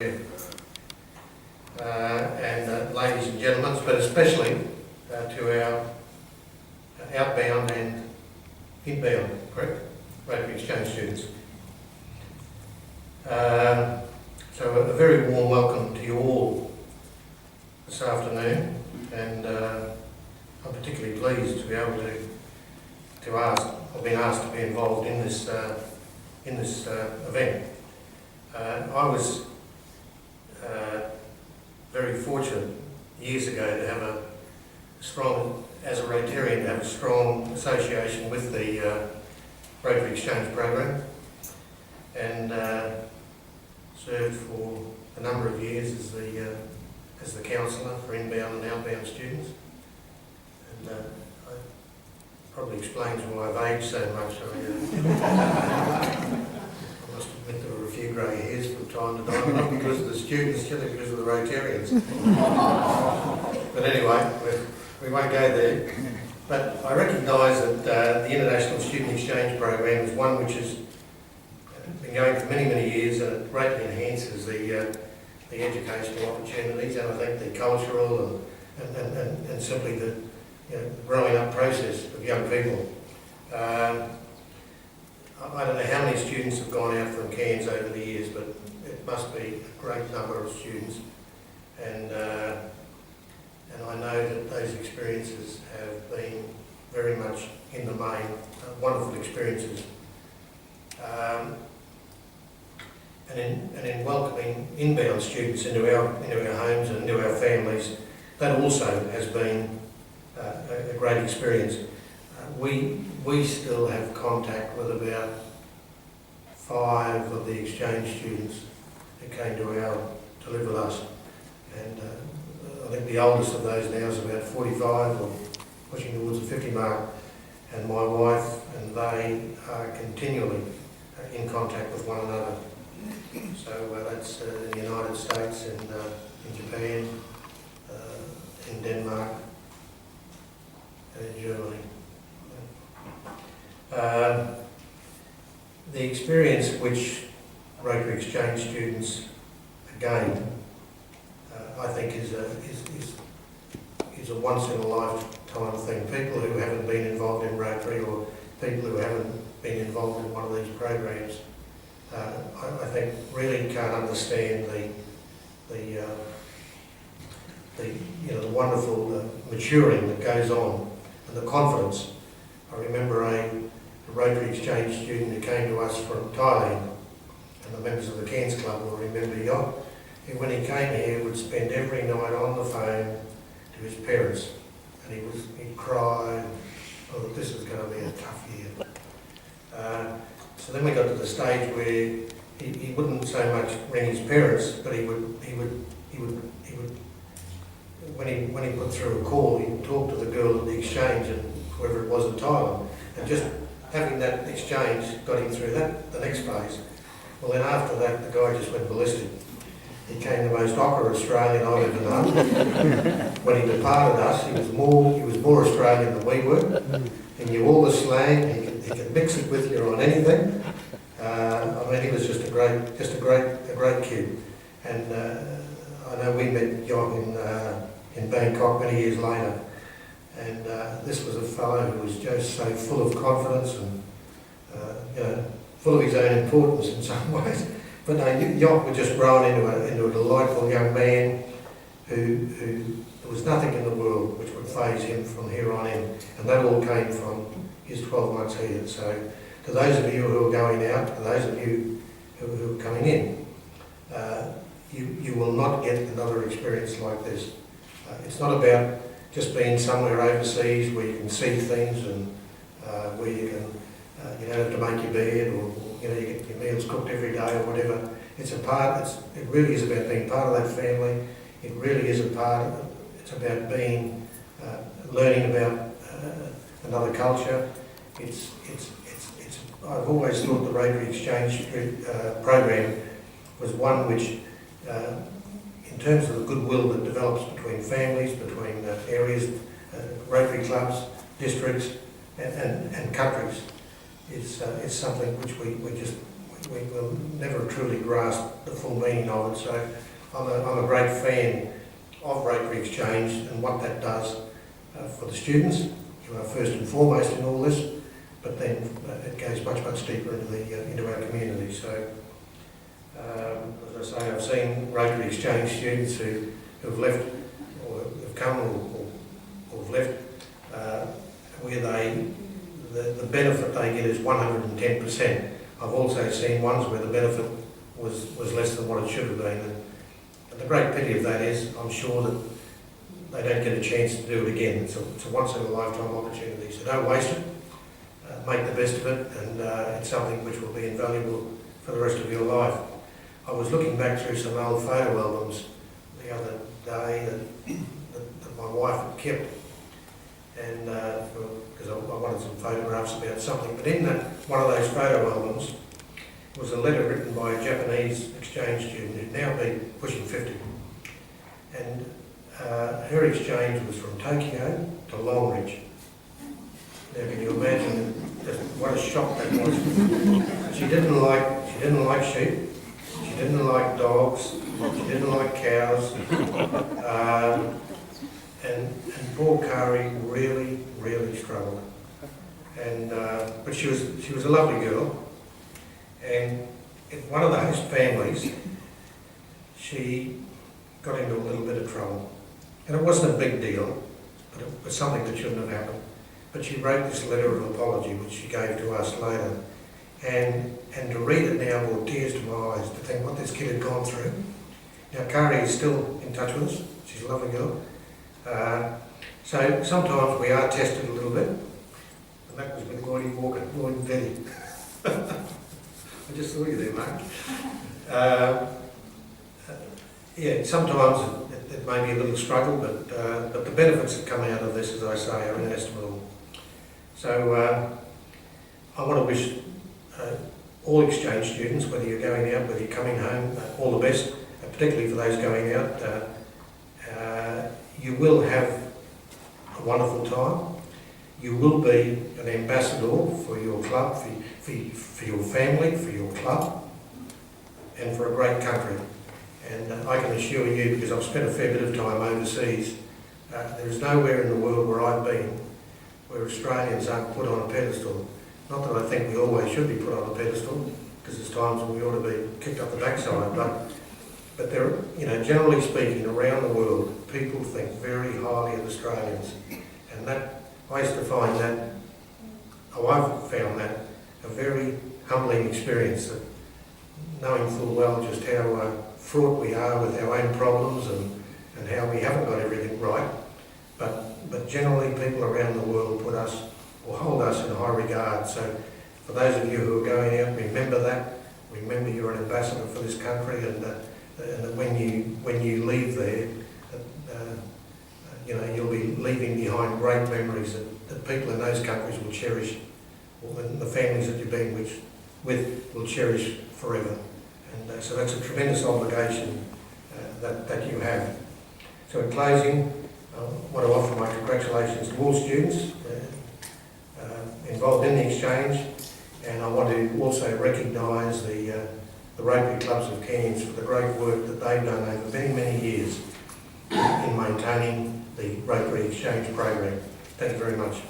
Ladies and gentlemen, but especially to our outbound and inbound, correct, Rotary Exchange students. So a very warm welcome to you all this afternoon, and I'm particularly pleased to be able to ask, or being asked to be involved in this event. I was very fortunate years ago to have a strong, as a Rotarian, to have a strong association with the Rotary Exchange program, and served for a number of years as the counsellor for inbound and outbound students. And probably explains why I've aged so much. I must admit there were a few grey hairs from time to time, not because of the students, simply because of the Rotarians. But anyway, we won't go there. But I recognise that the International Student Exchange Program is one which has been going for many, many years, and it greatly enhances the educational opportunities, and I think the cultural and simply the growing up process of young people. I don't know how many students have gone out from Cairns over the years, but it must be a great number of students, and I know that those experiences have been very much in the main wonderful experiences. And in welcoming inbound students into our homes and into our families, that also has been a great experience. We still have contact with about 5 of the exchange students who came to live with us, and I think the oldest of those now is about 45 or pushing towards the 50 mark, and my wife and they are continually in contact with one another. So that's in the United States, in Japan, in Denmark, and in Germany. The experience which Rotary Exchange students gain, I think, is a once in a lifetime thing. People who haven't been involved in Rotary, or people who haven't been involved in one of these programs, I think really can't understand the wonderful maturing that goes on, and the confidence. I remember a Rotary Exchange student who came to us from Thailand, and the members of the Cairns Club will remember when he came here, would spend every night on the phone to his parents, and he'd cry, oh, this is going to be a tough year. So then we got to the stage where he wouldn't so much ring his parents, but he would when he put through a call, he'd talk to the girl at the exchange and whoever it was in Thailand, and just having that exchange got him through the next phase. Well, then after that, the guy just went ballistic. He became the most awkward Australian I've ever known. When he departed us, he was more Australian than we were. He knew all the slang. He could mix it with you on anything. I mean, he was just a great kid. And I know we met John in Bangkok many years later. And this was a fellow who was just so full of confidence and full of his own importance in some ways. But no, Jock was just grown into a delightful young man who there was nothing in the world which would faze him from here on in, and that all came from his 12 months here. So to those of you who are going out, to those of you who are coming in, you will not get another experience like this. It's not about just being somewhere overseas where you can see things and where you can you don't have to make your bed, or you get your meals cooked every day or whatever. It really is about being part of that family. It really is it's about being learning about another culture. I've always thought the Rotary Exchange program was one which, in terms of the goodwill that develops between families, between areas, Rotary clubs, districts, and countries, it's something which we we will never truly grasp the full meaning of it. So I'm a great fan of Rotary Exchange and what that does for the students, who are first and foremost in all this, but then it goes much deeper into our community. So, as I say, I've seen Rotary Exchange students who've left, or have come, or have left, where the benefit they get is 110%. I've also seen ones where the benefit was less than what it should have been. And the great pity of that is, I'm sure that they don't get a chance to do it again. It's a once in a lifetime opportunity, so don't waste it. Make the best of it, and it's something which will be invaluable for the rest of your life. I was looking back through some old photo albums the other day that my wife had kept, and because I wanted some photographs about something. But in one of those photo albums was a letter written by a Japanese exchange student who'd now be pushing 50, and her exchange was from Tokyo to Longridge. Now, can you imagine just what a shock that was? She didn't like sheep. She didn't like dogs. She didn't like cows. And poor Kari really struggled. And but she was a lovely girl. And in one of the host families, she got into a little bit of trouble. And it wasn't a big deal, but it was something that shouldn't have happened. But she wrote this letter of apology, which she gave to us later. And to read it now brought tears to my eyes, to think what this kid had gone through. Now, Kari is still in touch with us. She's a lovely girl. So sometimes we are tested a little bit. And that was with Lloydie Walker, Lloyd Betty. I just saw you there, Mark. Yeah, sometimes it may be a little struggle, but the benefits that come out of this, as I say, are inestimable. So I want to wish all exchange students, whether you're going out, whether you're coming home, all the best, particularly for those going out. You will have a wonderful time. You will be an ambassador for your club, for your family, for your club, and for a great country. And I can assure you, because I've spent a fair bit of time overseas, there is nowhere in the world where I've been where Australians aren't put on a pedestal. Not that I think we always should be put on a pedestal, because there's times when we ought to be kicked up the backside, but there, generally speaking, around the world, people think very highly of Australians. And that, I used to find that, I've found that a very humbling experience, that knowing full well just how fraught we are with our own problems and how we haven't got everything right, but generally people around the world put us, or hold us in high regard. So for those of you who are going out, remember that. Remember you're an ambassador for this country, and that when you leave there, you'll be leaving behind great memories that people in those countries will cherish, or the families that you've been with will cherish forever. And so that's a tremendous obligation that you have. So in closing, I want to offer my congratulations to all students involved in the exchange, and I want to also recognise the Rotary Clubs of Cairns for the great work that they've done over many years in maintaining the Rotary Exchange program. Thank you very much.